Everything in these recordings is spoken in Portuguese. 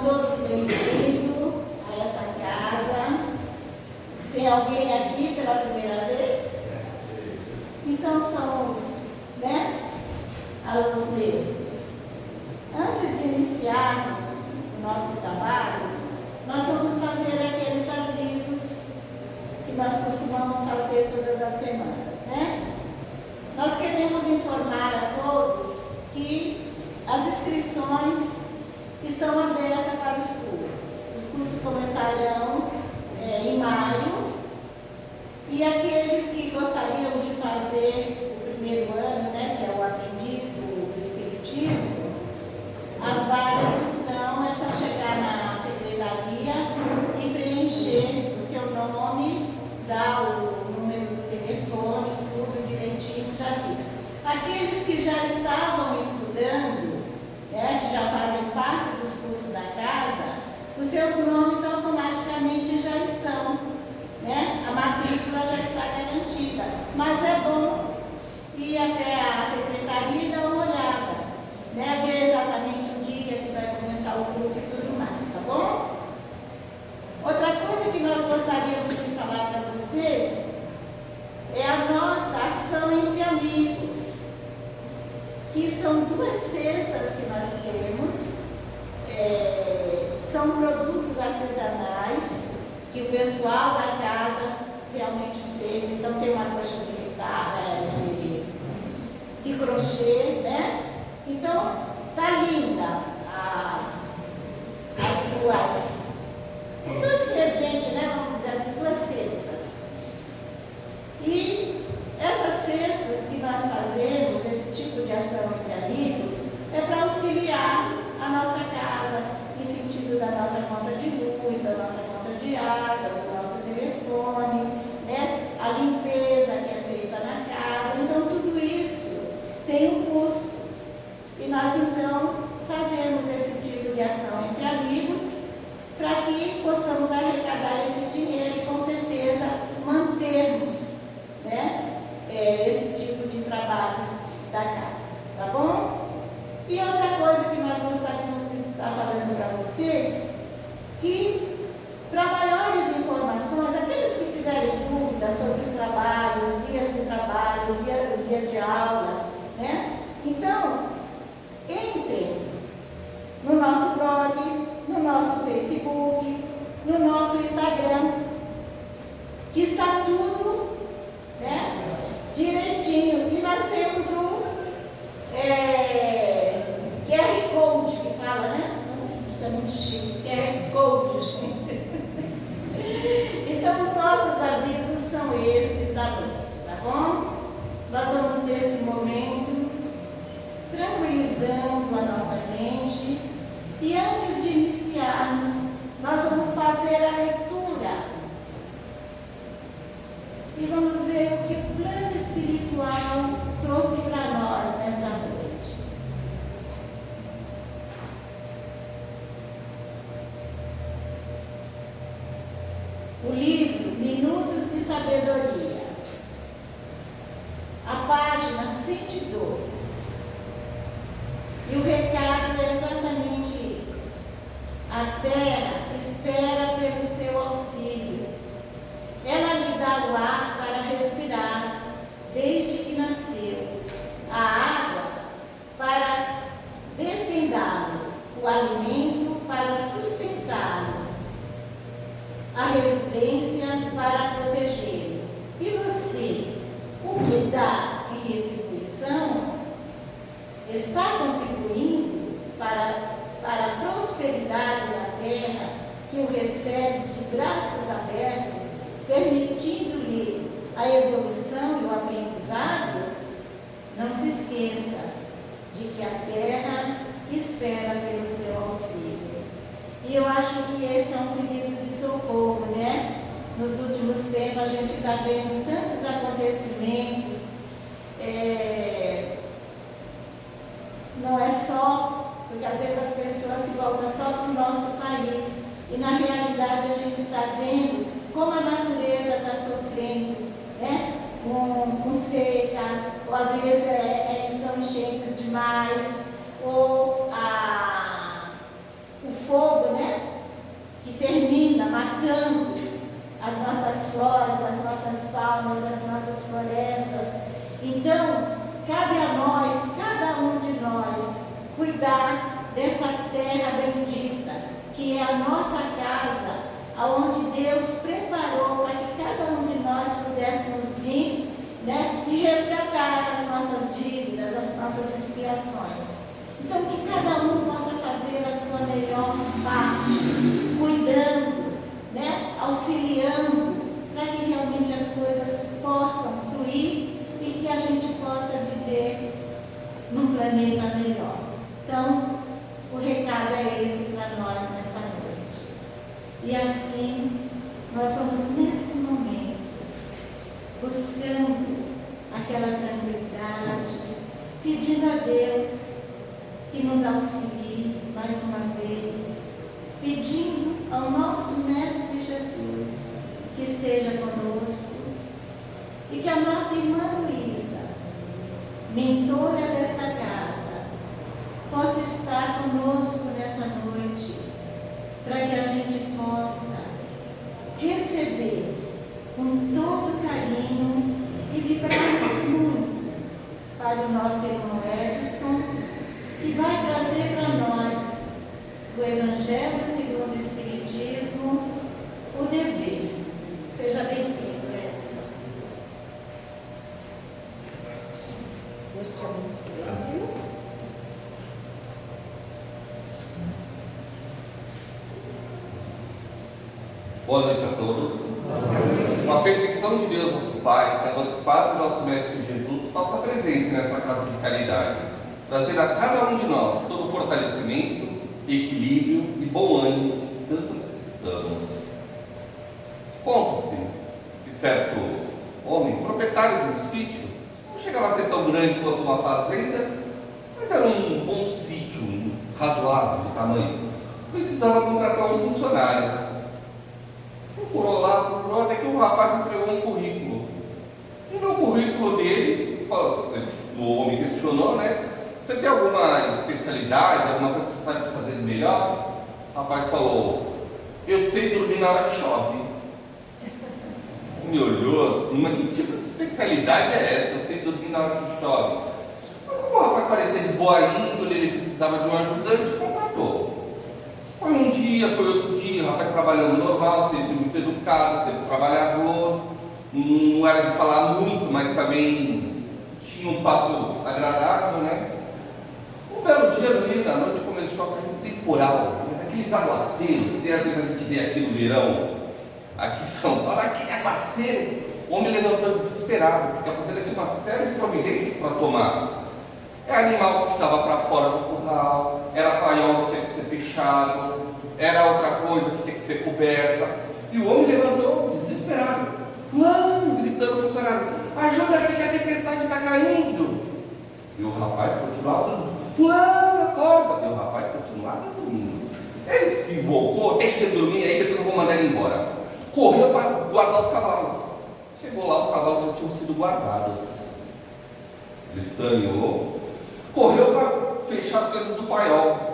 todos bem-vindos a essa casa. Tem alguém aqui pela primeira vez? Então somos, os mesmos. Antes de iniciarmos o nosso trabalho, nós vamos fazer aqueles avisos que nós costumamos fazer todas as semanas, Nós queremos informar a todos que as inscrições estão abertas para os cursos. Os cursos começarão em maio, e aqueles que gostariam de fazer o primeiro ano, que é o aprendiz do Espiritismo, as vagas estão, é só chegar na secretaria e preencher o seu nome, dar o número do telefone, tudo direitinho, já fica. Aqueles que já estavam estudando, que já fazem parte dos cursos da casa, os seus nomes automaticamente já estão, a matrícula já está garantida. Mas é bom ir até a secretaria e dar uma olhada, ver exatamente o dia que vai começar o curso e tudo mais, tá bom? Outra coisa que nós gostaríamos de falar para vocês é a nossa ação entre amigos, que são 2 cestas que nós temos, são produtos artesanais que o pessoal da casa realmente fez. Então tem uma coxa de crochê, Então tá linda as duas. São 2 presentes, vamos dizer assim, 2 cestas. E essas cestas que nós fazemos, esse tipo de ação entre amigos, é para auxiliar a nossa casa, em sentido da nossa conta de luz, da nossa conta de água, do nosso telefone, a limpeza que é feita na casa. Então, tudo isso tem um custo. E nós, então, fazemos esse tipo de ação entre amigos para que possamos arrecadar esse dinheiro e, com certeza, mantermos esse tipo de trabalho da casa. Tá bom? E outra coisa que nós gostaríamos de estar falando para vocês, que para maiores informações, aqueles que tiverem dúvidas sobre os trabalhos, os dias de trabalho, os dias de aula, Então, entrem no nosso blog, no nosso Facebook, no nosso Instagram, que está tudo, direitinho. E nós temos um QR Code que fala, Isso é muito chique, QR Code. Então, os nossos avisos são esses da noite, tá bom? Nós vamos ter esse momento tranquilizando a nossa mente. E antes de iniciarmos, nós vamos fazer a leitura. E vamos ver o que o plano espiritual trouxe para nós nessa noite. O livro Minutos de Sabedoria, a página 102. E o recado é exatamente isso. A terra espera pelo seu auxílio. Ela lhe dá o ar para respirar, desde que nasceu. A água para destendá-lo, o alimento para sustentá-lo, a residência para protegê-lo. E você, o que dá em retribuição, está contribuindo para a prosperidade da terra, que o recebe de braços abertos, permitindo-lhe a evolução e o aprendizado? Não se esqueça de que a terra espera pelo seu auxílio. E eu acho que esse é um pedido de socorro, Nos últimos tempos a gente está vendo tantos acontecimentos, não é só, porque às vezes as pessoas se voltam só para o nosso país, e na realidade a gente está vendo como a natureza está sofrendo, com seca, ou às vezes são enchentes demais, ou o fogo, que a nossa casa, aonde Deus preparou para que cada um de nós pudéssemos vir, né, e resgatar as nossas dívidas, as nossas expiações. Então, que cada um possa fazer a sua melhor parte, cuidando, né, auxiliando, para que realmente as coisas possam fluir e que a gente possa viver num planeta melhor. Então, o recado é esse para nós nessa noite. E assim, nós vamos nesse momento buscando aquela tranquilidade, pedindo a Deus que nos auxilie mais uma vez, pedindo ao nosso Mestre Jesus que esteja conosco e que a nossa irmã Luísa, mentora dessa casa, possa estar conosco nessa noite, para que a gente possa receber com todo carinho e vibrarmos muito para o nosso irmão Edson, que vai trazer para nós do Evangelho segundo o Espiritismo o dever. Seja bem-vindo, Edson. Deus te abençoe. Boa noite a todos. Uma permissão de Deus, nosso Pai, que a nossa paz e nosso Mestre Jesus faça presente nessa casa de caridade, trazendo a cada um de nós todo o fortalecimento, equilíbrio e bom ânimo que tanto necessitamos. Conta-se que certo homem, proprietário de um sítio, não chegava a ser tão grande quanto uma fazenda, mas era um bom sítio, razoável de tamanho. Precisava contratar um funcionário. Procurou até que o rapaz entregou um currículo. E no currículo dele, o homem questionou, né? Você tem alguma especialidade, alguma coisa que você sabe fazer melhor? O rapaz falou, eu sei dormir na hora que chove. Me olhou assim, mas que tipo de especialidade é essa? Eu sei dormir na hora que chove. Mas como o rapaz parecia de boa índole, ele precisava de um ajudante, contratou. Foi um dia, foi outro dia, o rapaz trabalhando normal, sempre muito educado, sempre trabalhador, não era de falar muito, mas também tinha um papo agradável, né? Um belo dia, no meio da noite, começou a cair um temporal, mas aqueles aguaceiros, que às vezes a gente vê aqui no verão, aqui em São Paulo, aquele aguaceiro, o homem levantou desesperado, porque a fazenda tinha uma série de providências para tomar. Era animal que ficava para fora do curral, era paiol que tinha que ser fechado, era outra coisa que tinha que ser coberta. E o homem levantou desesperado, gritando ao funcionário, ajuda aqui que a tempestade está caindo. E o rapaz continuava dormindo, acorda. E o rapaz continuava dormindo. Ele se invocou, deixa ele dormir aí, depois eu vou mandar ele embora. Correu para guardar os cavalos. Chegou lá, os cavalos já tinham sido guardados. Ele estranhou. Correu para fechar as coisas do paiol.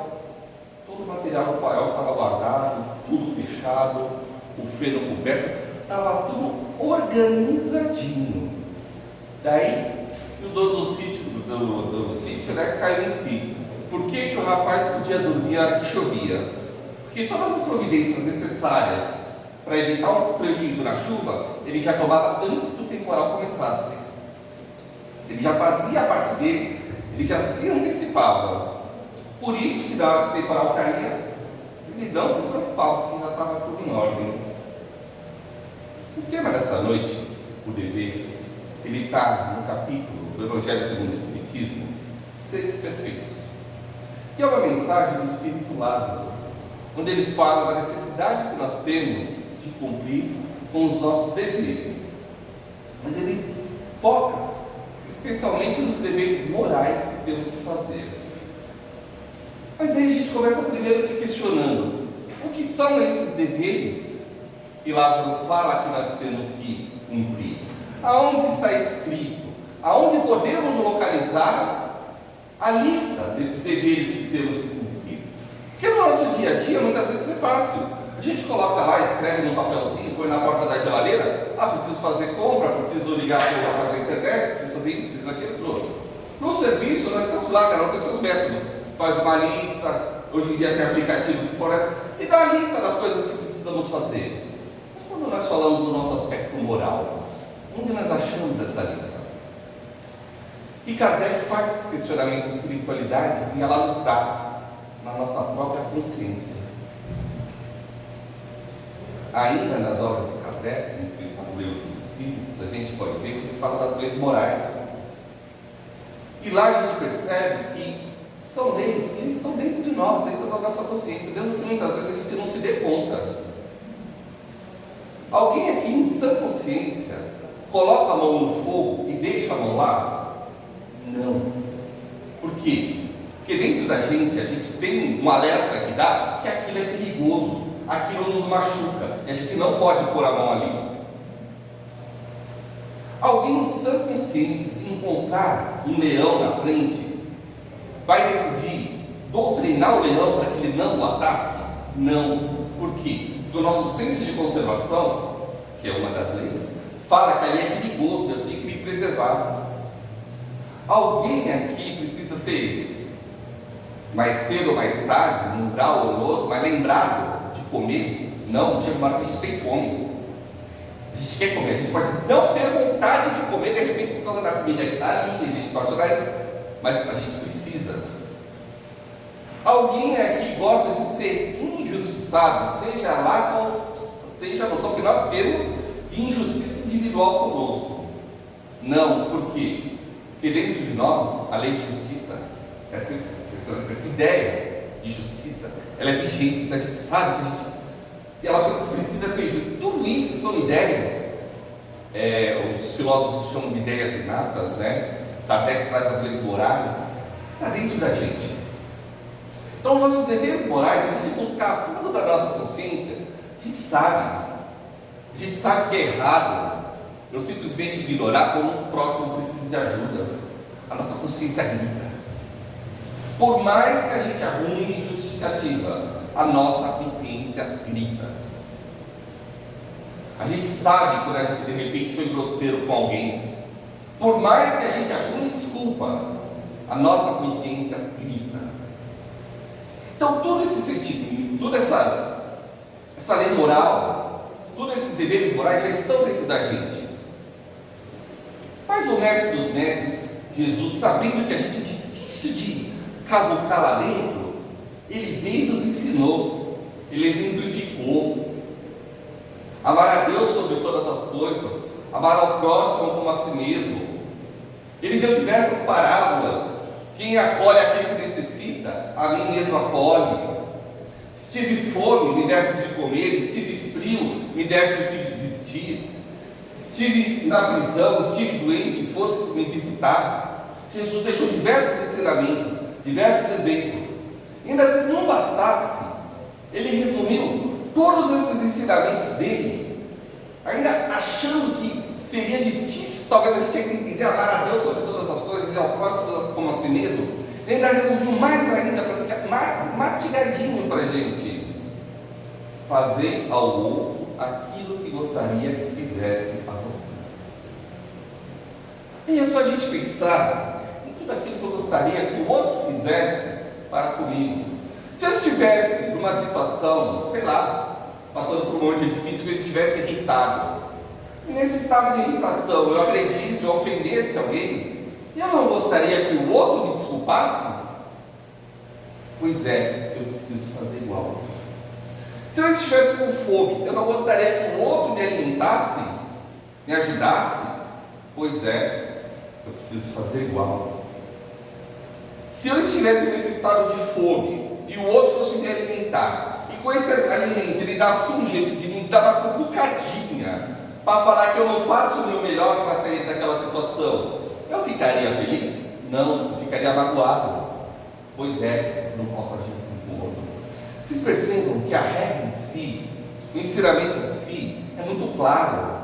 Todo o material do paiol estava guardado, tudo fechado, o feno coberto, estava tudo organizadinho. Daí, o dono do sítio, né, caiu em si. Por que o rapaz podia dormir na hora que chovia? Porque todas as providências necessárias para evitar um prejuízo na chuva, ele já tomava antes que o temporal começasse. Ele já fazia a parte dele, ele já se antecipava. Por isso que na temporal caía, ele não se preocupava, porque ainda estava tudo em ordem. O tema dessa noite, o dever, ele está no capítulo do Evangelho segundo o Espiritismo, Seres Perfeitos. E é uma mensagem do Espírito Lázaro, onde ele fala da necessidade que nós temos de cumprir com os nossos deveres. Mas ele foca especialmente nos deveres morais que temos que fazer. Mas aí a gente começa primeiro se questionando: o que são esses deveres que Lázaro fala que nós temos que cumprir? Aonde está escrito? Aonde podemos localizar a lista desses deveres que temos que cumprir? Porque no nosso dia a dia, muitas vezes é fácil. A gente coloca lá, escreve num papelzinho, põe na porta da geladeira. Preciso fazer compra, preciso ligar para a internet, preciso fazer isso, preciso aquilo, tudo. No serviço, nós estamos lá, cada um tem seus métodos. Faz uma lista, Hoje em dia tem aplicativos que fornecem e dá a lista das coisas que precisamos fazer. Mas quando nós falamos do nosso aspecto moral, onde nós achamos essa lista? E Kardec faz esse questionamento de espiritualidade e ela nos traz na nossa própria consciência. Ainda nas obras de Kardec, em especial no Livro dos Espíritos, a gente pode ver que ele fala das leis morais. E lá a gente percebe que são leis que estão dentro de nós, dentro da nossa consciência, dentro que muitas vezes a gente não se dê conta. Alguém aqui em sã consciência coloca a mão no fogo e deixa a mão lá? Não. Por quê? Porque dentro da gente a gente tem um alerta que dá que aquilo é perigoso, aquilo nos machuca, e a gente não pode pôr a mão ali. Alguém em sã consciência, se encontrar um leão na frente, vai decidir doutrinar o leão para que ele não o ataque? Não. Por quê? Porque o nosso senso de conservação, que é uma das leis, fala que ali é perigoso, eu tenho que me preservar. Alguém aqui precisa ser, mais cedo ou mais tarde, num grau ou no outro, mas lembrado de comer? Não, chega uma hora que a gente tem fome. A gente quer comer, a gente pode não ter vontade de comer, de repente, por causa da comida que está ali, a gente torce o nariz, mas a gente precisa. Alguém aqui gosta de ser injustiçado, seja lá qual seja a noção que nós temos de injustiça individual conosco? Não, por quê? Porque dentro de nós, a lei de justiça, essa ideia de justiça, ela é vigente, então a gente sabe que ela precisa ter. Tudo isso são ideias, os filósofos chamam de ideias inatas, né? Kardec traz as leis morais, está dentro da gente. Então, nossos deveres morais, a gente buscar fundo da nossa consciência, a gente sabe que é errado eu simplesmente ignorar quando o próximo precisa de ajuda. A nossa consciência grita. Por mais que a gente arrume justificativa, a nossa consciência grita. A gente sabe quando a gente de repente foi grosseiro com alguém. Por mais que a gente arrume desculpa, a nossa consciência grita. Então todo esse sentimento, toda essa lei moral, todos esses deveres morais já estão dentro da gente. Mas o mestre dos mestres, Jesus, sabendo que a gente é difícil de cavucar lá dentro, ele veio e nos ensinou, ele exemplificou. Amar a Deus sobre todas as coisas, amar ao próximo como a si mesmo. Ele deu diversas parábolas. Quem acolhe aquele que necessita, a mim mesmo acolhe. Se tive fome, me desse de comer. Se tive frio, me desse de vestir. Estive na prisão, estive doente, fosse me visitar. Jesus deixou diversos ensinamentos, diversos exemplos. Ainda se não bastasse, ele resumiu todos esses ensinamentos dele, ainda achando que seria difícil, talvez a gente tenha que entender, amar a Deus sobre todas as coisas e ao próximo como a si mesmo. Ele ainda resumiu mais ainda, para ficar mais mastigadinho para a gente. Fazer ao outro aquilo que gostaria que fizesse a você. E é só a gente pensar em tudo aquilo que eu gostaria que o outro fizesse para comigo. Se eu estivesse numa situação, sei lá, passando por um momento difícil, eu estivesse irritado, e nesse estado de irritação eu agredisse, eu ofendesse alguém, eu não gostaria que o outro me desculpasse? Pois é, eu preciso fazer igual. Se eu estivesse com fome, eu não gostaria que o outro me alimentasse, me ajudasse? Pois é, eu preciso fazer igual. Se eu estivesse nesse estado de fome e o outro fosse me alimentar, e com esse alimento ele dava um jeito de me dar uma cutucadinha para falar que eu não faço o meu melhor para sair daquela situação, eu ficaria feliz? Não, eu ficaria magoado. Pois é, não posso agir assim com o outro. Vocês percebam que a regra em si, o ensinamento em si, é muito claro,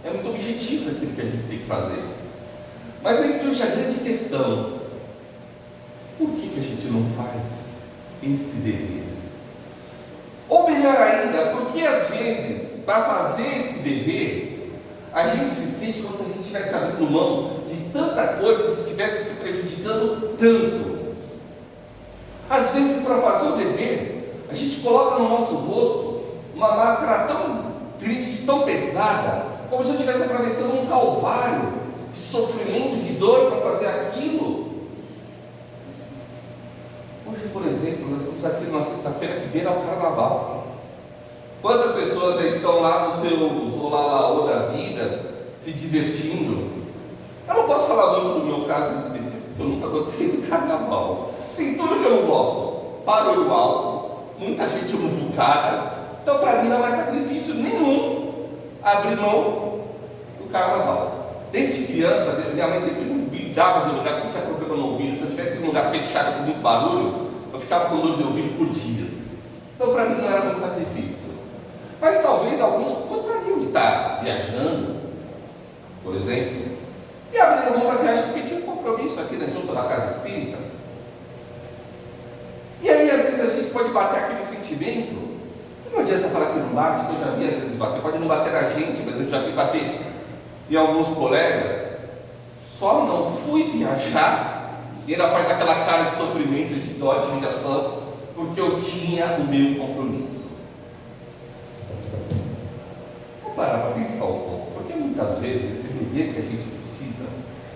é muito objetivo aquilo que a gente tem que fazer. Mas aí surge a grande questão: por que a gente não faz esse dever? Ou melhor ainda, porque às vezes, para fazer esse dever, a gente se sente como se a gente estivesse abrindo mão de tanta coisa, se estivesse se prejudicando tanto. Às vezes, para fazer o dever, coloca no nosso rosto uma máscara tão triste, tão pesada, como se eu estivesse atravessando um calvário de sofrimento, de dor para fazer aquilo. Hoje, por exemplo, nós estamos aqui numa sexta-feira que beira o carnaval. Quantas pessoas já estão lá no seu olá-laô da vida, se divertindo? Eu não posso falar muito do meu caso em específico, porque eu nunca gostei do carnaval. Tem tudo que eu não gosto. Barulho alto, muita gente muvucada. Então, para mim, não é sacrifício nenhum abrir mão do carnaval. Desde criança, minha mãe sempre me brigava no lugar que não tinha problema no ouvido. Se eu estivesse em um lugar fechado com muito barulho, eu ficava com dor de ouvido por dias. Então, para mim, não era muito sacrifício. Mas talvez alguns gostariam de estar viajando, por exemplo, e abriram mão da viagem porque tinha um compromisso aqui junto na casa espírita. E aí, às vezes, a gente pode bater aquele sentimento. Não adianta falar que não bate, que eu já vi às vezes bater. Pode não bater na gente, mas eu já vi bater em alguns colegas. Só não fui viajar e ainda faz aquela cara de sofrimento, de dó, de judiação, porque eu tinha o meu compromisso. Vou parar para pensar um pouco, porque muitas vezes esse viver que a gente precisa,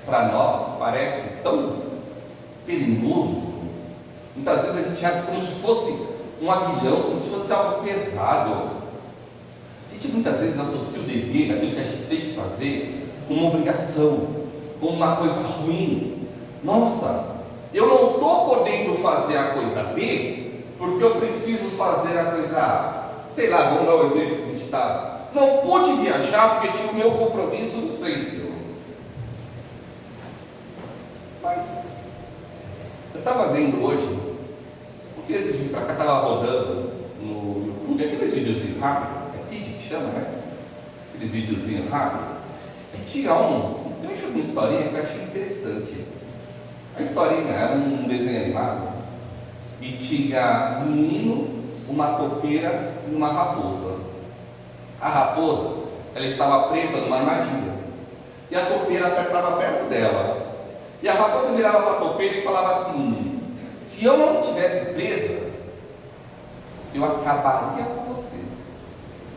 para nós, parece tão perigoso. Muitas vezes a gente acha como se fosse um aguilhão, como se fosse algo pesado. A gente muitas vezes associa o dever, aquilo que a gente tem que fazer, com uma obrigação, com uma coisa ruim. Nossa, eu não estou podendo fazer a coisa B, porque eu preciso fazer a coisa A. Sei lá, vamos dar um exemplo que a gente está. Não pude viajar porque tinha o meu compromisso no centro. Mas eu estava vendo hoje, porque esse vídeo para cá estava rodando no YouTube, aqueles videozinhos rápidos, é feed que chama, né? Aqueles videozinhos rápidos. E tinha um trecho de uma historinha que eu achei interessante. A historinha era um desenho animado e tinha um menino, uma topeira e uma raposa. A raposa, ela estava presa numa armadilha e a topeira apertava perto dela. E a raposa virava para a topeira e falava assim: se eu não estivesse presa, eu acabaria com você.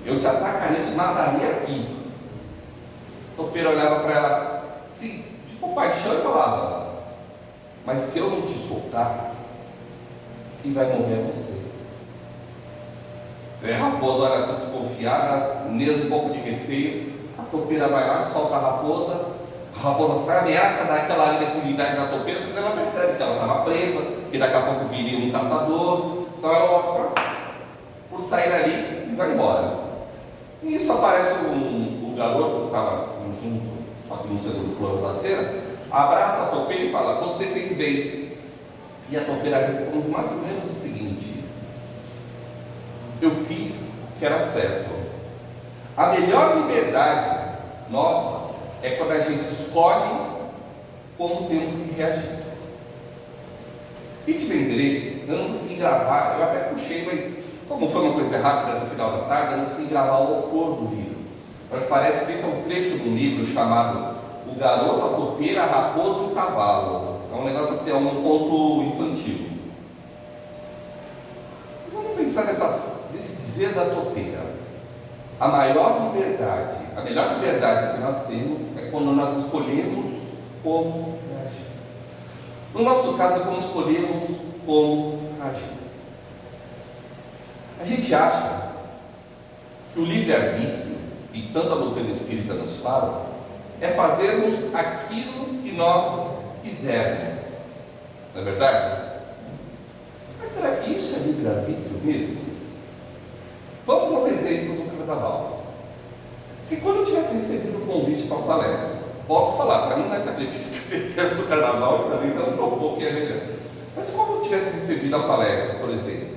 Eu te atacaria, te mataria aqui. A topeira olhava para ela, assim, de compaixão e falava: mas se eu não te soltar, quem vai morrer é você. A raposa olha assim desconfiada, mesmo um pouco de receio. A topeira vai lá, solta a raposa sai, ameaça daquela agressividade da topeira, só que ela percebe que ela estava presa, que daqui a pouco viria um caçador, então ela opta por sair ali e vai embora. E isso aparece um garoto que estava junto, só que no segundo plano da cena, abraça a topeira e fala: você fez bem. E a topeira responde mais ou menos o seguinte: eu fiz o que era certo. A melhor liberdade nossa é quando a gente escolhe como temos que reagir. E tive interesse, eu não consegui gravar, eu até puxei, mas como foi uma coisa rápida no final da tarde, eu não consegui gravar o autor do livro. Mas parece que esse é um trecho de um livro chamado O Garoto, a Topeira, a Raposa e o Cavalo. É um negócio assim, é um conto infantil. Vamos pensar nesse dizer da topeira. A maior liberdade, a melhor liberdade que nós temos é quando nós escolhemos como agir. No nosso caso, é como escolhemos como agir. A gente acha que o livre-arbítrio, e tanto a doutrina espírita nos fala, é fazermos aquilo que nós quisermos. Não é verdade? Mas será que isso é livre-arbítrio mesmo? Vamos ao exemplo do carnaval. Se quando eu tivesse recebido um convite para uma palestra, posso falar, para mim não é sacrifício que eu detesto do carnaval, e também não estou um pouco elegante. Mas se quando eu tivesse recebido a palestra, por exemplo,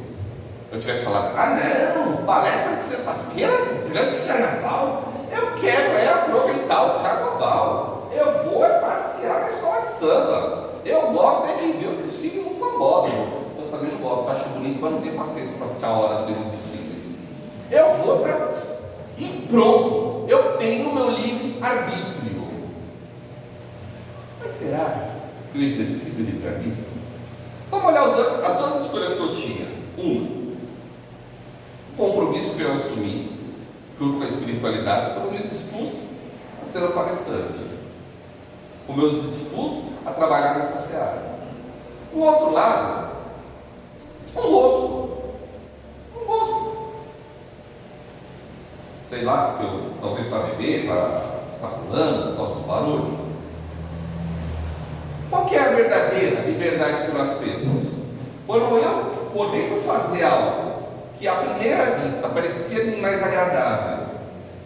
eu tivesse falado: ah não, palestra de sexta-feira durante o carnaval, eu quero aproveitar o carnaval, eu vou passear na escola de samba, eu gosto de ver o desfile no sambódromo. Eu também não gosto, acho bonito, mas não tenho paciência para ficar horas vendo o desfile. Eu vou para... e pronto, eu tenho o meu livre-arbítrio. Mas será que eu exerci o livre-arbítrio? Vamos olhar as duas escolhas que eu tinha. Uma, ser um palestrante, como eu dispus a trabalhar nessa seara. O outro lado, um gosto. Sei lá, talvez para beber, para ficar pulando, por causa do barulho. Qual que é a verdadeira liberdade que nós temos? Quando eu, podendo fazer algo que à primeira vista parecia mais agradável,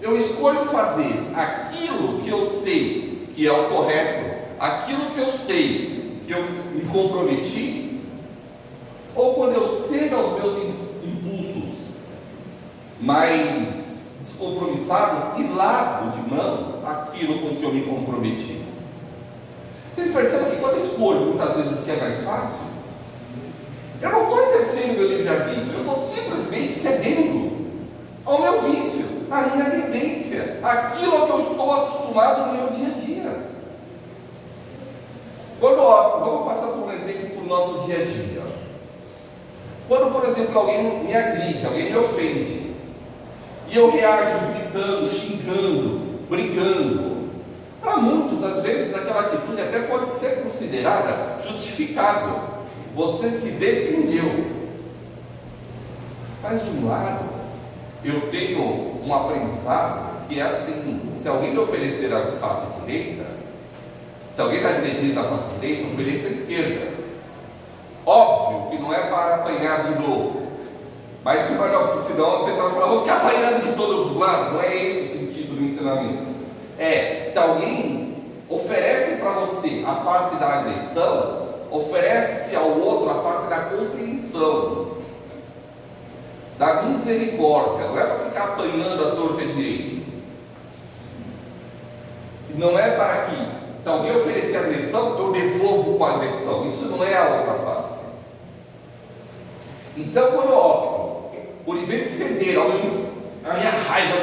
eu escolho fazer aquilo que eu sei que é o correto, aquilo que eu sei que eu me comprometi, ou quando eu cedo aos meus impulsos mais descompromissados e largo de mão aquilo com que eu me comprometi. Vocês percebem que quando eu escolho muitas vezes o que é mais fácil, eu não estou exercendo meu livre-arbítrio, eu estou simplesmente cedendo ao meu vício, à minha tendência, àquilo que eu estou acostumado no meu dia a dia. Vamos passar por um exemplo para o nosso dia a dia. Quando, por exemplo, alguém me agride, alguém me ofende, e eu reajo gritando, xingando, brigando, para muitos, às vezes, aquela atitude até pode ser considerada justificável. Você se defendeu. Mas, de um lado, eu tenho um aprendizado que é assim: se alguém me oferecer a face direita, se alguém está agredindo a face direita, ofereça a esquerda. Óbvio que não é para apanhar de novo, mas senão a pessoa vai falar: vou ficar apanhando de todos os lados. Não é esse o sentido do ensinamento. Se alguém oferece para você a face da agressão, oferece ao outro a face da compreensão, da misericórdia. Não é para ficar apanhando a torta direita. Não é para que, se alguém oferecer agressão, eu devolvo com a agressão. Isso não é a outra face. Então, quando eu opto por, em vez de ceder a minha raiva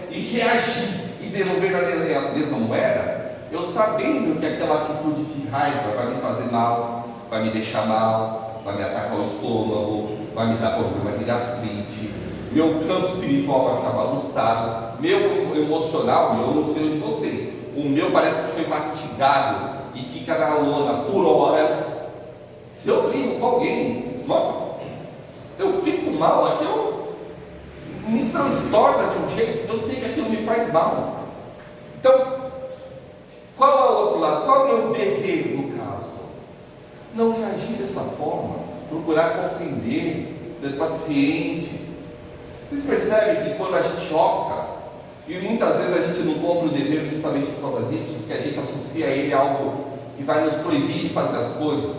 e reagir e devolver na mesma moeda, eu sabendo que aquela atitude de raiva vai me fazer mal, vai me deixar mal, vai me atacar o estômago, vai me dar problema de gastrite, meu campo espiritual vai ficar bagunçado, meu emocional, eu não sei o de vocês, o meu parece que foi mastigado e fica na lona por horas. Se eu brigo com alguém, nossa, eu fico mal, aquilo me transtorna de um jeito, eu sei que aquilo me faz mal. Então, qual é o outro lado? Qual é o meu dever no caso? Não reagir dessa forma, procurar compreender, ser paciente. Vocês percebem que quando a gente opta, e muitas vezes a gente não cumpre o dever justamente por causa disso, porque a gente associa ele a algo que vai nos proibir de fazer as coisas.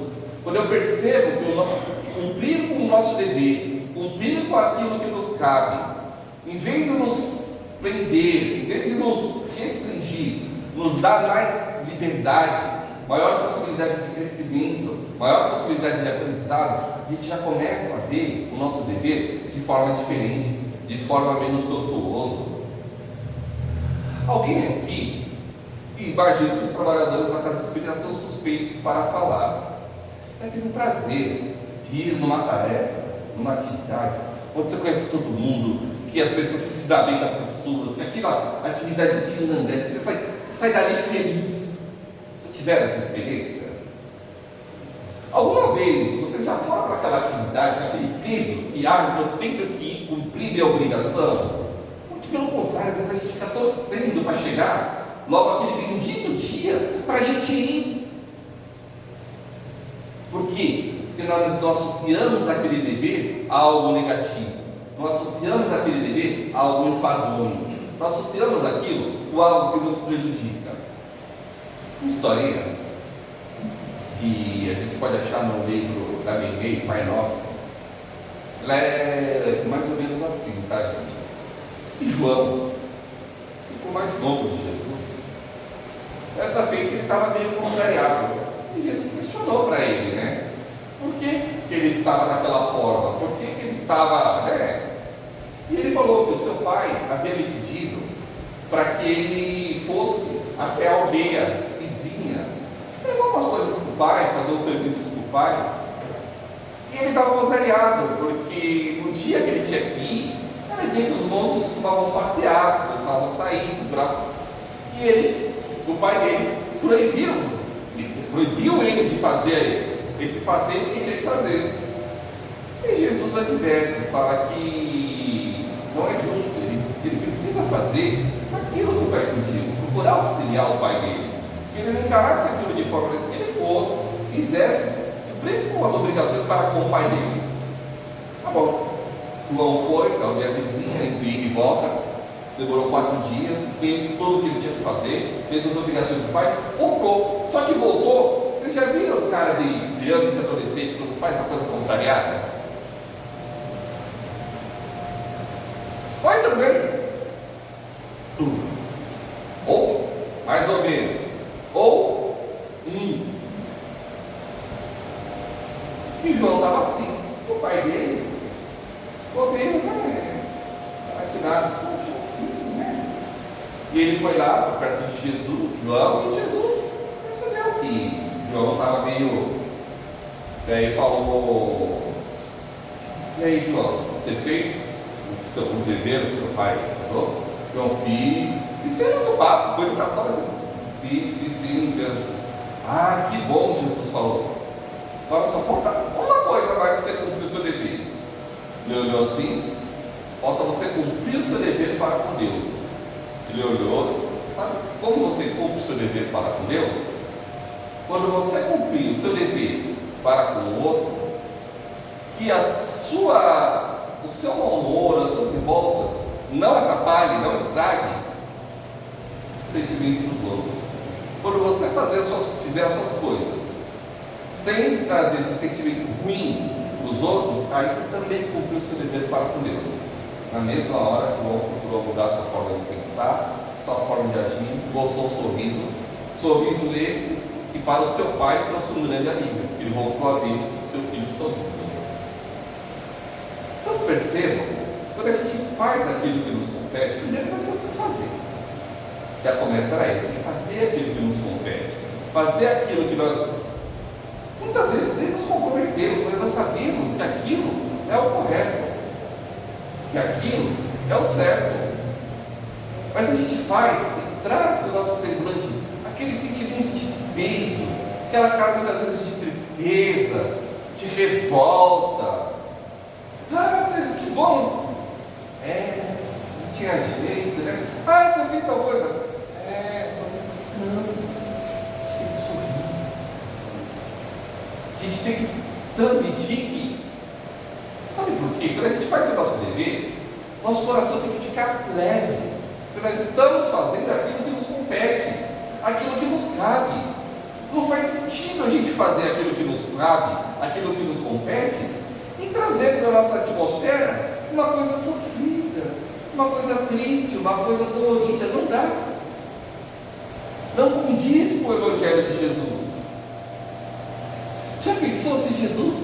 Quando eu percebo que cumprir com o nosso dever, cumprir com aquilo que nos cabe, em vez de nos prender, em vez de nos restringir, nos dar mais liberdade, maior possibilidade de crescimento, maior possibilidade de aprendizado, a gente já começa a ver o nosso dever de forma diferente, de forma menos tortuosa. Alguém aqui, e imagino que os trabalhadores da Casa Espírita são suspeitos para falar, vai ter um prazer de ir numa tarefa, numa atividade, onde você conhece todo mundo, que as pessoas se dão bem com as pessoas, que aquela atividade te engrandece, você sai dali feliz. Já tiveram essa experiência? Alguma vez você já foi para aquela atividade, com aquele peso que eu tenho que ir cumprir minha obrigação? Muito pelo contrário, às vezes a gente fica torcendo para chegar logo aquele bendito dia para a gente ir. Por quê? Porque nós associamos aquele dever a algo negativo, nós associamos aquele dever a algo enfadonho, nós associamos aquilo com algo que nos prejudica. Uma historinha que a gente pode achar no livro da Bíblia, Pai Nosso, ela é mais ou menos assim, tá, gente? Diz que João, o mais novo de Jesus, certa feita ele estava meio contrariado, e Jesus questionou para ele, né? Por que ele estava daquela forma? Por que ele estava, E ele falou que o seu pai havia lhe pedido para que ele fosse até a aldeia vizinha, levar umas coisas para o pai, fazer uns serviços para o pai. E ele estava contrariado, porque no dia que ele tinha que ir, era dia que os moços costumavam passear, começavam a sair, e ele o pai dele proibiu ele de fazer esse passeio que ele tinha que fazer. E Jesus adverte, fala que não é justo, ele precisa fazer aquilo que o pai pediu, procurar auxiliar o pai dele, que ele não encarasse aquilo de forma que ele fosse, fizesse, cumprisse com as obrigações para com o pai dele. Tá bom, João foi, da aldeia vizinha, e volta, demorou 4 dias, fez tudo o que ele tinha que fazer, fez as obrigações do pai, voltou. Só que voltou, vocês já viram o cara de criança e de adolescente quando faz a coisa contrariada? Vai também. Tudo. Ou, mais ou menos. Ou, E João estava assim. O pai dele, bobeiro, aqui nada. E ele foi lá, perto de Jesus, João, e Jesus percebeu que João estava meio. E aí falou: e aí, João, você fez o dever do seu pai? Falou? João, fiz. Sincero do papo, foi educação, mas fiz sim, Jesus. Ah, que bom, Jesus falou. Agora só falta uma coisa mais para você cumprir o seu dever. Ele olhou assim: falta você cumprir o seu dever para com Deus. Ele olhou: sabe como você cumpre o seu dever para com Deus? Quando você cumprir o seu dever para com o outro, que o seu mau humor, as suas revoltas não atrapalhem, não estraguem o sentimento dos outros. Quando você fizer as suas coisas sem trazer esse sentimento ruim dos outros, aí você também cumpriu o seu dever para com Deus. Na mesma hora, João procurou mudar sua forma de pensar, sua forma de agir, esboçou um sorriso esse que para o seu pai trouxe um grande alívio. Ele voltou a ver o seu filho sorrindo. Então percebam, quando a gente faz aquilo que nos compete, primeiro nós temos que fazer. Já começa aí, tem que fazer aquilo que nos compete, fazer aquilo que nós muitas vezes nem nos comprometemos, mas nós sabemos que aquilo é o correto, que aquilo é o certo. Mas a gente faz e traz no nosso semblante aquele sentimento de peso, aquela cara muitas vezes de tristeza, de revolta. Ah, que bom! Não tinha jeito, né? Ah, você fez tal coisa? Você não, tem que sorrir. A gente tem que transmitir que, sabe por quê? Quando a gente faz o nosso dever, nosso coração tem que ficar leve, porque nós estamos fazendo aquilo que nos compete, aquilo que nos cabe. Não faz sentido a gente fazer aquilo que nos cabe, aquilo que nos compete, e trazer para a nossa atmosfera uma coisa sofrida, uma coisa triste, uma coisa dolorida. Não dá. Não condiz com o Evangelho de Jesus. Já pensou se Jesus,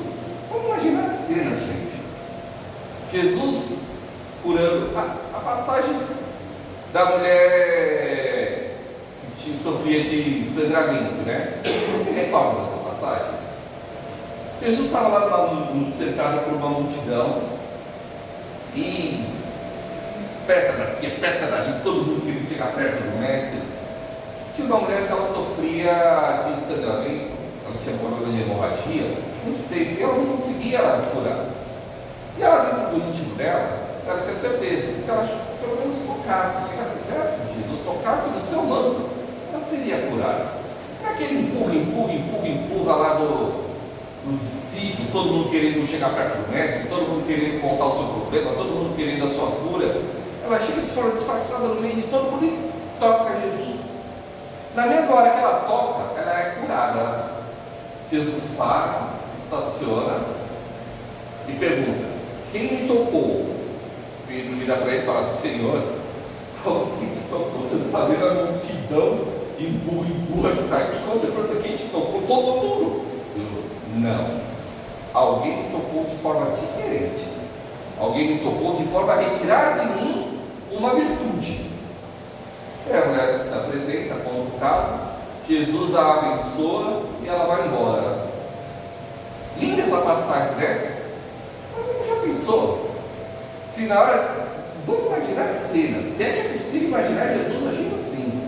vamos imaginar a cena, gente, Jesus curando a passagem da mulher que sofria de sangramento, né? Você se recorda dessa passagem? Jesus estava lá cercado por uma multidão, e perto daqui, perto dali, todo mundo queria chegar perto do mestre. Tinha uma mulher que ela sofria de sangramento, ela tinha problema de hemorragia, muito tempo, e ela não conseguia curar. E ela, dentro do íntimo dela, ela tinha certeza que se ela pelo menos tocasse, chegasse perto de Jesus, tocasse no seu manto, ela seria curada. Aquele empurra lá dos discípulos, todo mundo querendo chegar perto do mestre, todo mundo querendo contar o seu problema, todo mundo querendo a sua cura. Ela chega de forma disfarçada no meio de todo mundo e toca Jesus. Na mesma hora que ela toca, ela é curada. Jesus para, estaciona e pergunta: quem me tocou? Pedro vira para ele e fala: Senhor, como que te tocou? Você não está vendo a multidão de empurra que está aqui? Quando você pergunta quem te tocou, todo mundo. Jesus: não. Alguém me tocou de forma diferente. Alguém me tocou de forma a retirar de mim uma virtude. É a mulher que se apresenta, conta o caso, Jesus a abençoa e ela vai embora. Linda essa passagem, né? Mas já pensou? Se na hora, vamos imaginar a cena, se é que é possível imaginar Jesus agindo assim.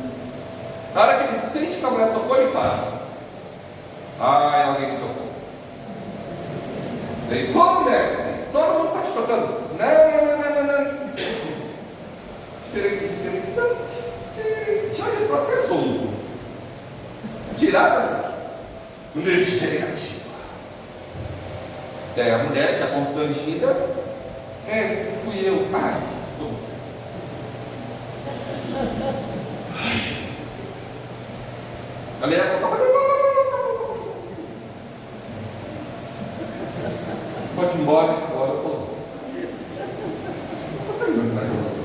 Na hora que ele sente que a mulher tocou, ele para. Ai, alguém me tocou. Daí, como mestre? Todo mundo está te tocando. Não. Diferente. Não. Já entrou até zonzo. Tirada. Energia negativa. Daí a mulher, já constrangida, fui eu. Ai, foi você. A mulher conta, pode ir embora, agora eu estou. Não consegue imaginar que eu não sou.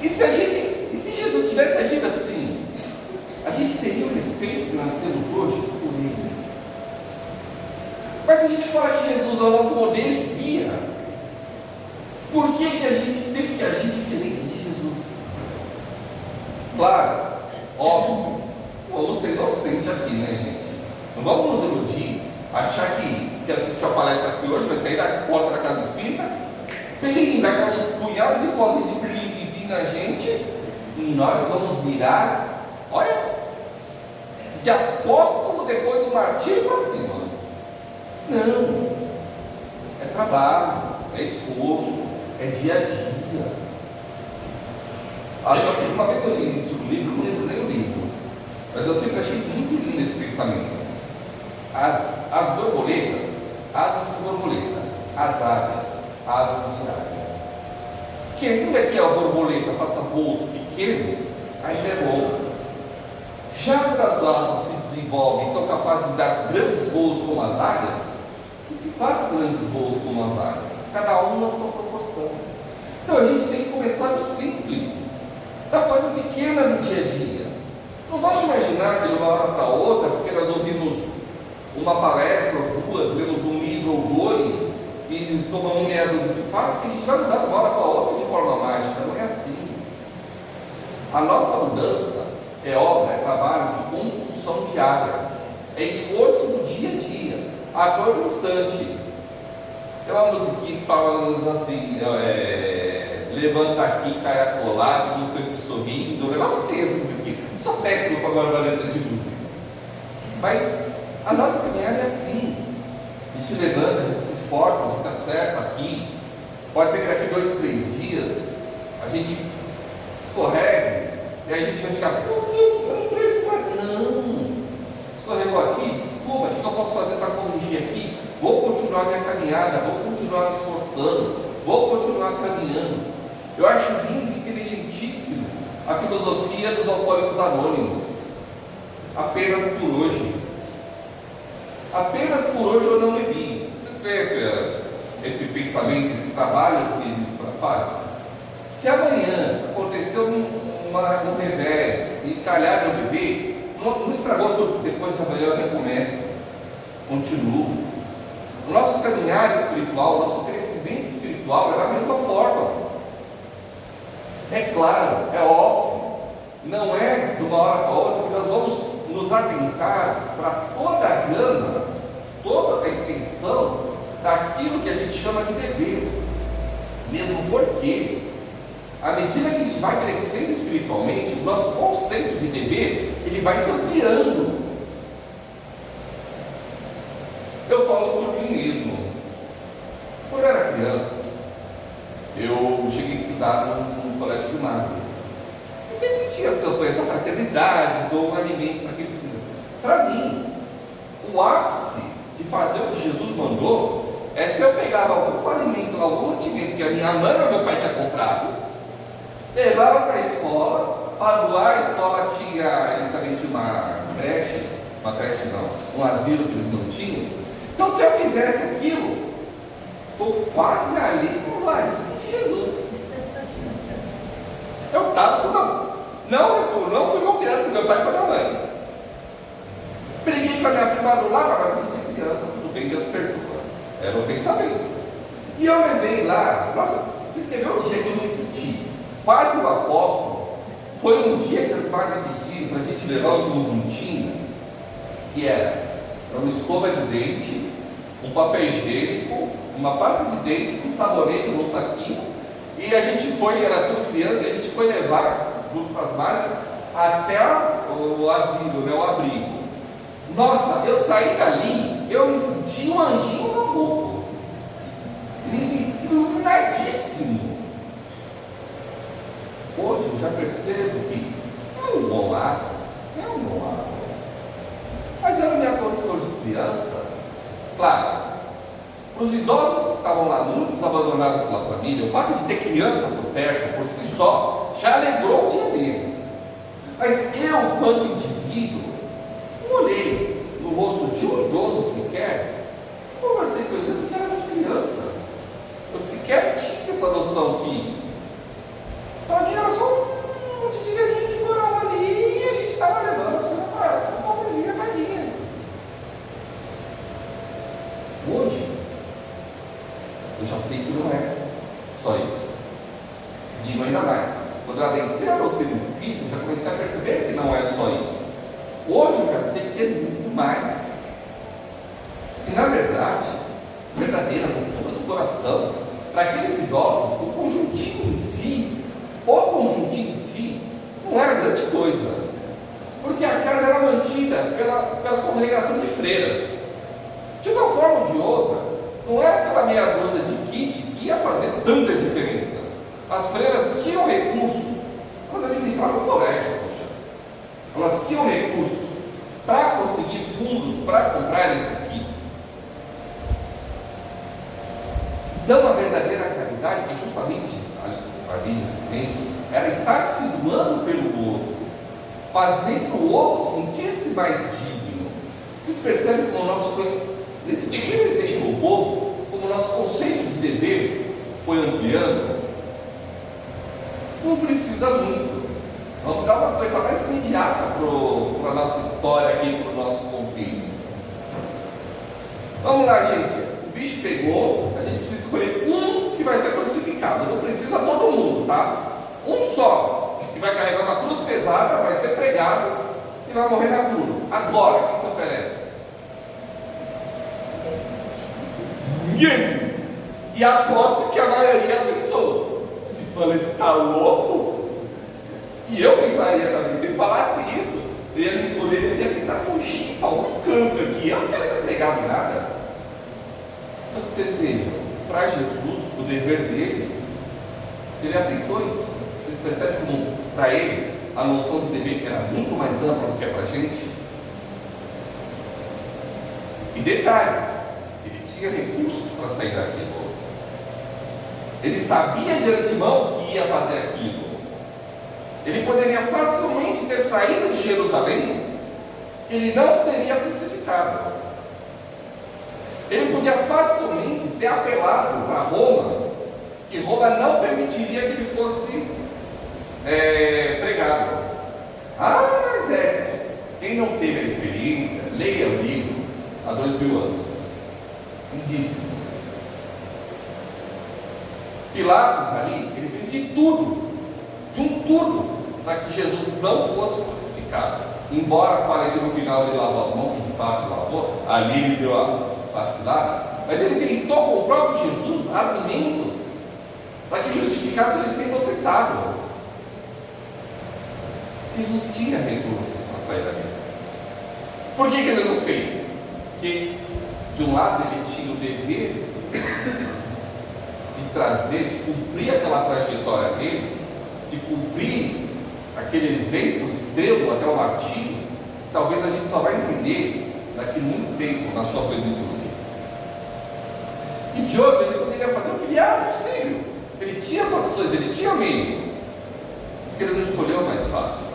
E se Jesus tivesse agido assim, a gente teria o respeito que nós temos hoje por ele. Mas se a gente fala que Jesus é o nosso modelo e guia, por que a gente tem que agir diferente de Jesus? Claro, óbvio, vamos ser inocentes aqui, né, gente? Não vamos nos iludir, achar que assistir a palestra aqui hoje vai sair da porta da casa espírita, vai cair um punhado de pozinho de pirlim na gente, e nós vamos virar, olha, de apóstolo depois do martírio para cima. Não, é trabalho, é esforço, é dia a dia. Uma vez eu li isso no livro, não lembro nem o livro, mas eu sempre achei muito lindo esse pensamento. As borboletas, asas de borboleta, as águias, asas de águia. Que ainda que a borboleta faça voos pequenos, ainda é bom. Já quando as asas se desenvolvem e são capazes de dar grandes voos como as águias, que se faz grandes voos como as águias, cada uma a sua proporção. Então a gente tem que começar do simples, da coisa pequena no dia a dia. Não vamos imaginar que de uma hora para outra, porque nós ouvimos uma palestra ou duas, lemos um livro ou dois, e tomamos meia dúzia de passos, que a gente vai mudar de uma hora para outra de forma mágica. Não é assim. A nossa mudança é obra, é trabalho de construção diária, é esforço do dia a dia, a todo instante. Tem uma musiquinha que fala assim, levanta aqui, cai acolá, tudo sempre sorrindo, um negócio assim, essa musiquinha. Sou péssimo para guardar letra de música. Mas a nossa caminhada é assim. A gente levanta, a gente se esforça, a gente está certo aqui. Pode ser que daqui 2, 3 dias a gente escorregue e aí a gente vai ficar, putz, eu não preciso mais. Não, escorregou aqui, desculpa, o que eu posso fazer para corrigir aqui? Vou continuar minha caminhada, vou continuar me esforçando, vou continuar caminhando. Eu acho lindo e inteligentíssimo a filosofia dos alcoólicos anônimos. Apenas por hoje. Apenas por hoje eu não bebi. Vocês conhecem esse pensamento, esse trabalho que eles fazem? Se amanhã aconteceu um revés e calhar eu beber, não estragou tudo, depois de amanhã eu recomeço, continuo. O nosso caminhar espiritual, o nosso crescimento espiritual é da mesma forma. É claro, é óbvio, não é de uma hora para outra que nós vamos nos atentar para toda a gama, toda a extensão daquilo que a gente chama de dever. Mesmo porque, à medida que a gente vai crescendo espiritualmente, o nosso conceito de dever, ele vai se ampliando. Eu falo por mim mesmo. Quando eu era criança, eu cheguei a estudar num colégio de magro. E sempre tinha as campanhas da fraternidade, dou um alimento para quem precisa. Para mim, o ápice de fazer o que Jesus mandou é se eu pegava algum alimento, algum mantimento que a minha mãe ou meu pai tinha comprado, levava para a escola, para doar. A escola tinha, eles também tinham uma creche não, um asilo que eles não tinham. Então, se eu fizesse aquilo, estou quase ali no ladinho de Jesus. Eu estava, não fui mal criado com meu pai e com a minha mãe. Briguei com a minha prima do lado, mas não tinha criança, tudo bem, Deus perdoa. Era o pensamento. E eu levei lá, nossa, você escreveu o dia que eu me senti quase um apóstolo. Foi um dia que as madres pediram para a gente levar um conjuntinho, que era uma escova de dente, um papel higiênico, uma pasta de dente, um sabonete num saquinho, e a gente foi, era tudo criança, e a gente foi levar junto com as mágicas, até o asilo, né, o abrigo. Nossa, eu saí dali, eu me senti um anjinho no corpo. Me senti iluminadíssimo. Hoje eu já percebo que é um bom ato, mas era a minha condição de criança. Claro, para os idosos que estavam lá, muitos abandonados pela família, o fato de ter criança por perto, por si só, já alegrou o dia deles. Mas eu, quanto indivíduo, não olhei no rosto de um idoso sequer, conversei com ele porque era muito criança. Eu sequer tinha essa noção que, para mim, era só um monte de velhinho que morava ali e a gente estava levando as coisas para essa pobrezinha tadinha. Hoje, eu já sei que não é só isso. Digo ainda mais. Quando eu adentrei a doutrina espírita, já comecei a perceber que não é só isso. Hoje eu já sei que é muito mais. E na verdade, verdadeira, no fundo do coração, para aqueles idosos, o conjuntinho em si, não era grande coisa. Porque a casa era mantida pela congregação de freiras. De uma forma ou de outra, não era aquela meia dúzia de kit que ia fazer tanta diferença. As freiras tinham recursos, elas administravam o colégio, poxa. Elas tinham recursos para conseguir fundos para comprar esses kits. Então a verdadeira caridade, que justamente a Bíblia se tem, era estar se doando pelo outro, fazendo o outro sentir-se mais digno. Vocês percebem como nesse pequeno exemplo bobo, como o nosso conceito de dever foi ampliando? Não precisa muito. Vamos dar uma coisa mais imediata para a nossa história aqui, para o nosso contexto. Vamos lá, gente. O bicho pegou, a gente precisa escolher um que vai ser crucificado. Não precisa todo mundo, tá? Um só, que vai carregar uma cruz pesada, vai ser pregado e vai morrer na cruz. Agora, quem se oferece? Ninguém. E aposto que a maioria pensou. Se fala, está louco? E eu pensaria também, se falasse isso, eu ia me colher, eu ia tentar fugir para algum canto aqui. Eu não quero ser pregado em nada. Só que vocês vejam, para Jesus, o dever dele, ele aceitou isso. Vocês percebem como, para ele, a noção de dever era muito mais ampla do que é para a gente? E detalhe, ele tinha recursos para sair daquilo. Ele sabia de antemão que ia fazer aquilo. Ele poderia facilmente ter saído de Jerusalém, ele não seria crucificado. Ele podia facilmente ter apelado para Roma, que Roma não permitiria que ele fosse pregado. Ah, mas quem não teve a experiência, leia o livro há 2000 anos. E disse: Pilatos ali, ele fez de um tudo, para que Jesus não fosse crucificado. Embora fale ali no final ele lavou as mãos, que de fato lavou, ali ele deu a vacilada, mas ele tentou com o próprio Jesus argumentos para que justificasse ele ser inocentado. Jesus tinha recursos para sair daqui. Por que ele não fez? Porque de um lado ele tinha o dever de trazer, de cumprir aquela trajetória dele, de cumprir aquele exemplo extremo até o martírio, que talvez a gente só vai entender daqui a muito tempo na sua plenitude. E de outro, ele poderia fazer o que lhe era possível. Ele tinha condições, ele tinha meio, mas que ele não escolheu o mais fácil.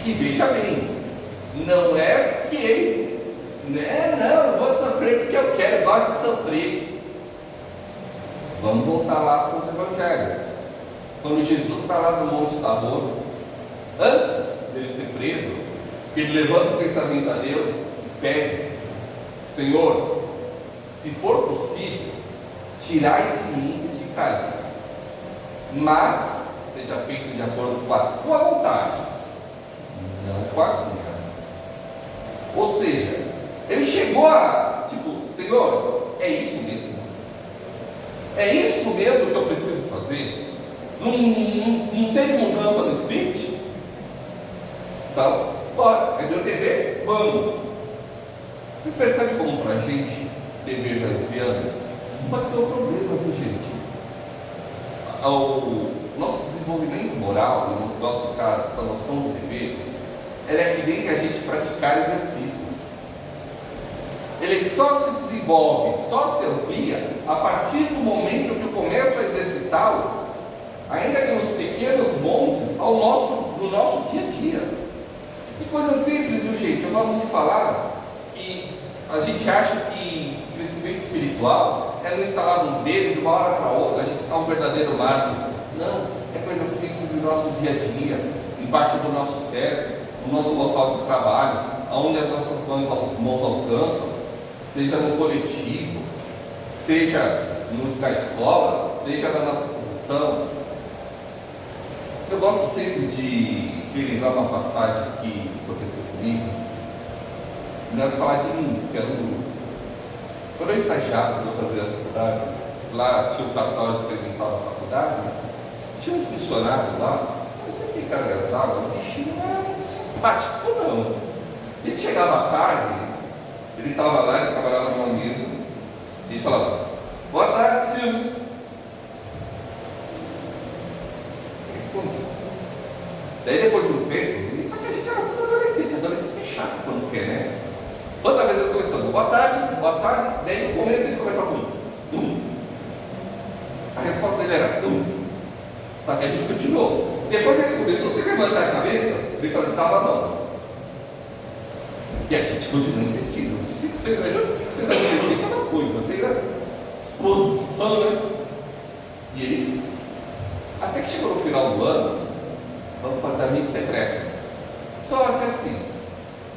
E veja bem, não é que ele, não, eu vou sofrer porque eu quero, eu gosto de sofrer. Vamos voltar lá para os evangelhos. Quando Jesus está lá no Monte Tabor, antes dele ser preso, ele levanta o pensamento a Deus e pede: Senhor, se for possível, tirai de mim este cálice, mas seja feito de acordo com a tua vontade, não com a minha. Ou seja, ele chegou a, Senhor, é isso mesmo? É isso mesmo que eu preciso fazer? Não teve mudança no script? Então, bora, é meu dever, vamos. Vocês percebem como para a gente dever vai criando? Só que tem um problema, viu, gente? O nosso desenvolvimento moral, no nosso caso, essa noção do dever, ela é que nem a gente praticar exercício. Ele só se desenvolve, só se amplia a partir do momento que eu começo a exercitá-lo, ainda que nos pequenos montes, no nosso dia a dia. E coisa simples, viu, gente? Eu gosto de falar que a gente acha que crescimento espiritual é no instalar um dedo de uma hora para outra, a gente está um verdadeiro mártir. Não, é coisa simples do nosso dia a dia, embaixo do nosso teto, no nosso local de trabalho, aonde as nossas mãos alcançam, seja no coletivo, seja na escola, seja na nossa profissão. Eu gosto sempre de lembrar uma passagem que aconteceu comigo. Não é falar de mim, porque quando eu estagiava, quando eu fazia a faculdade, lá tinha o cartório experimental da faculdade, tinha um funcionário lá, não sei que cargas d'água, o bichinho não era muito simpático, não. Ele chegava à tarde, ele estava lá, ele trabalhava numa mesa, e ele falava: boa tarde, Silvio. Ele respondia. Daí depois de um tempo, só que a gente era tudo adolescente é chato quando quer, né? Toda vez nós começamos, boa tarde, daí no começo ele começava com a resposta dele era só que a gente continuou. Depois ele começou a se levantar a cabeça, ele falou: estava bom. E a gente continua insistindo. 5, 6, ajuda 5, 6 adolescentes é uma coisa, tem a exposição, né? E ele, até que chegou no final do ano, vamos fazer amigo secreto. Só que assim,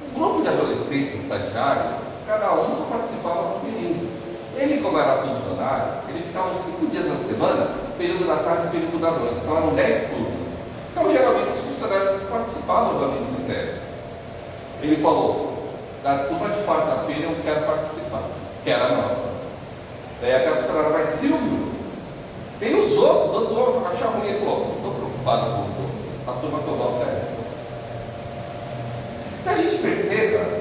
um grupo de adolescentes estagiários, cada um só participava de um período. Ele, como era funcionário, ele ficava uns 5 dias na semana, período da tarde e período da noite. Então eram 10 turmas. Então geralmente os funcionários participavam do amigo secreto. Ele falou: da turma de quarta-feira eu quero participar, que era a nossa. Daí aquela funcionária vai: Silvio, tem os outros vão achar ruim. Ele falou: não estou preocupado com os outros, a turma que eu gosto é essa. Que a gente perceba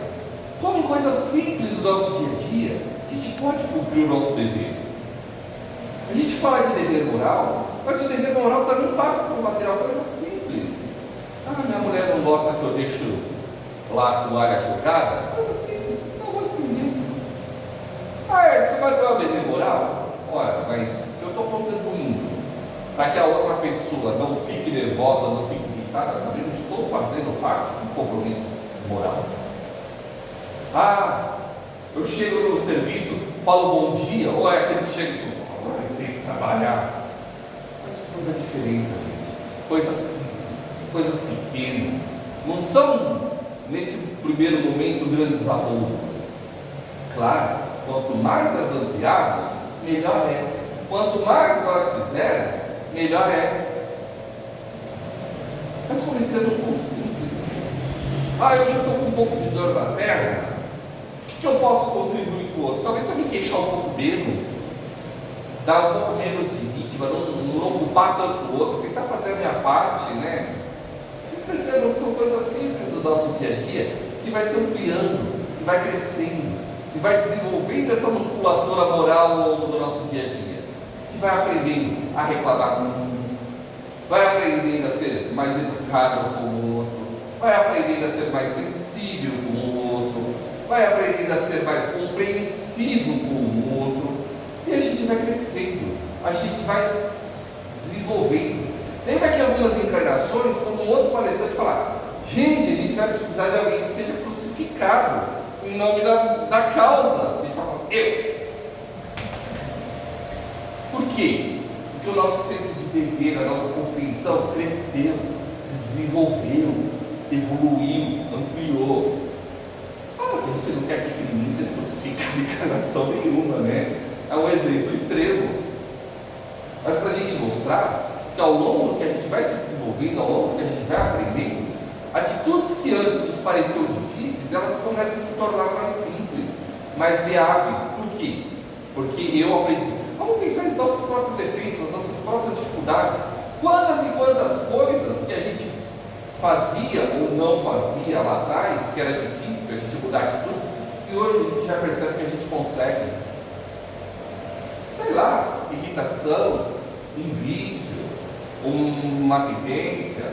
como em coisas simples do nosso dia a dia a gente pode cumprir o nosso dever. A gente fala de dever moral, mas o dever moral também passa por um material, coisa simples. Minha mulher não gosta que eu deixo lá a toalha jogada, coisa simples, não gosto ninguém. Você vai doar o dever moral? Olha, mas se eu estou contribuindo para que a outra pessoa não fique nervosa, não fique irritada, também não estou fazendo parte do compromisso moral. Eu chego no serviço, falo bom dia, ou é aquele que chega e fala: eu tenho que trabalhar. Faz toda a diferença, gente. Coisas simples, coisas pequenas, não são nesse primeiro momento grandes alunos. Claro, quanto mais nós ampliarmos, melhor é. Quanto mais nós fizermos, melhor é. Mas comecemos com o simples. Eu já estou com um pouco de dor na perna, o que eu posso contribuir com o outro? Talvez se eu me queixar um pouco menos, dar um pouco menos de vítima, não ocupar tanto o outro, tentar fazer a minha parte, né? Vocês percebam que são coisas simples do nosso dia a dia, que vai se ampliando, que vai crescendo, que vai desenvolvendo essa musculatura moral ao longo do nosso dia a dia, que vai aprendendo a reclamar com uns, vai aprendendo a ser mais educado com o outro, vai aprendendo a ser mais sensível com o outro, vai aprendendo a ser mais compreensivo com o outro, e a gente vai crescendo, a gente vai desenvolvendo. Lembra que algumas encarnações, quando um outro palestrante falar: gente, a gente vai precisar de alguém que seja crucificado em nome da causa. A gente vai falar: eu. Por quê? Porque o nosso senso de dever, a nossa compreensão cresceu, se desenvolveu, evoluiu, ampliou. A gente não quer que ninguém seja crucificado em encarnação nenhuma, né? É um exemplo extremo. Mas para a gente mostrar que ao longo que a gente vai se desenvolvendo, ao longo que a gente vai aprendendo, atitudes que antes nos pareciam difíceis, elas começam a se tornar mais simples, mais viáveis. Por quê? Porque eu aprendi. Vamos pensar nos nossos próprios defeitos, nas nossas próprias dificuldades. Quantas e quantas coisas que a gente fazia ou não fazia lá atrás, que era difícil a gente mudar de tudo, e hoje a gente já percebe que a gente consegue. Sei lá, irritação, um vício, uma tendência,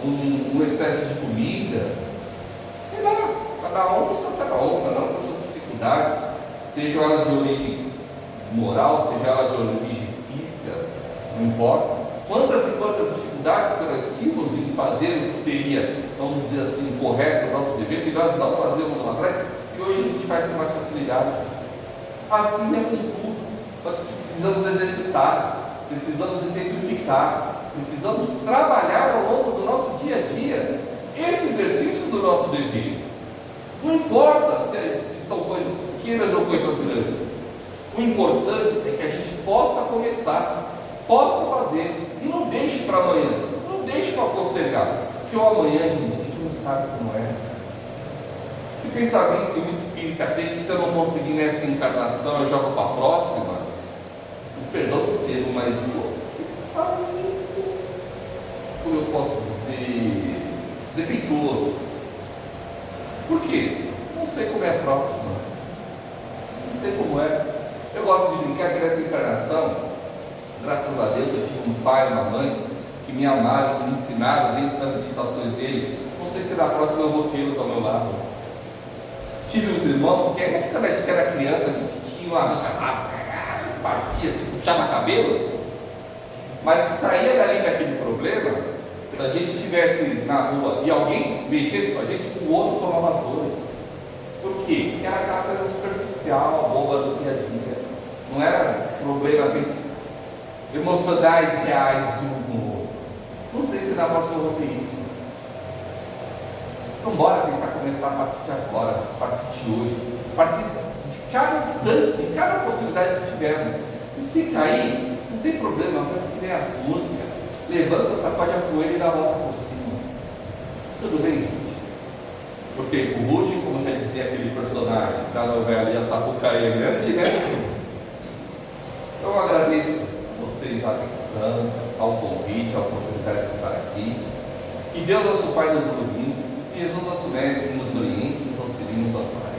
um excesso de comida, sei lá, cada um com suas dificuldades, seja elas de origem moral, seja elas de origem física, não importa. Quantas e quantas dificuldades que nós tínhamos em fazer o que seria, vamos dizer assim, correto, o nosso dever, que nós não fazíamos lá atrás, e hoje a gente faz com mais facilidade. Assim é com tudo, só que precisamos exercitar, precisamos exemplificar, precisamos trabalhar ao longo do nosso dia a dia esse exercício do nosso dever. Não importa se são coisas pequenas ou coisas grandes, o importante é que a gente possa começar, possa fazer, e não deixe para amanhã, não deixe para postergar, porque o amanhã a gente não sabe como é. Esse pensamento que muito espírita tem, que se eu não conseguir nessa encarnação eu jogo para a próxima, perdão do termo, mas pensamento, como eu posso dizer, defeituoso. Por quê? Não sei como é a próxima, não sei como é. Eu gosto de brincar que nessa encarnação, graças a Deus, eu tive um pai e uma mãe que me amaram, que me ensinaram dentro das limitações dele. Não sei se na próxima eu vou tê-los ao meu lado. Tive os irmãos que, quando a gente era criança, a gente tinha uma arranca-lápis, partia, se puxava cabelo, mas que saía dali daquele problema. Se a gente estivesse na rua e alguém mexesse com a gente, o outro tomava as dores. Por quê? Porque era aquela coisa superficial, boba do dia a dia. Não era problemas assim, emocionais reais de um com o outro. Não sei se na próxima eu vou ter isso. Então bora tentar começar a partir de agora, a partir de hoje, a partir de cada instante, de cada oportunidade que tivermos. E se cair, não tem problema, faz que nem a música. Levanta, sacode a poeira e dá a volta por cima. Tudo bem, gente? Porque o Rude, como já dizia aquele personagem da novela A Sapucaí, é grande, né? Então eu agradeço a vocês a atenção, ao convite, a oportunidade de estar aqui. Que Deus, nosso Pai, nos ilumine, e Jesus, nosso Mestre, nos oriente, nos auxilie, nos ampare.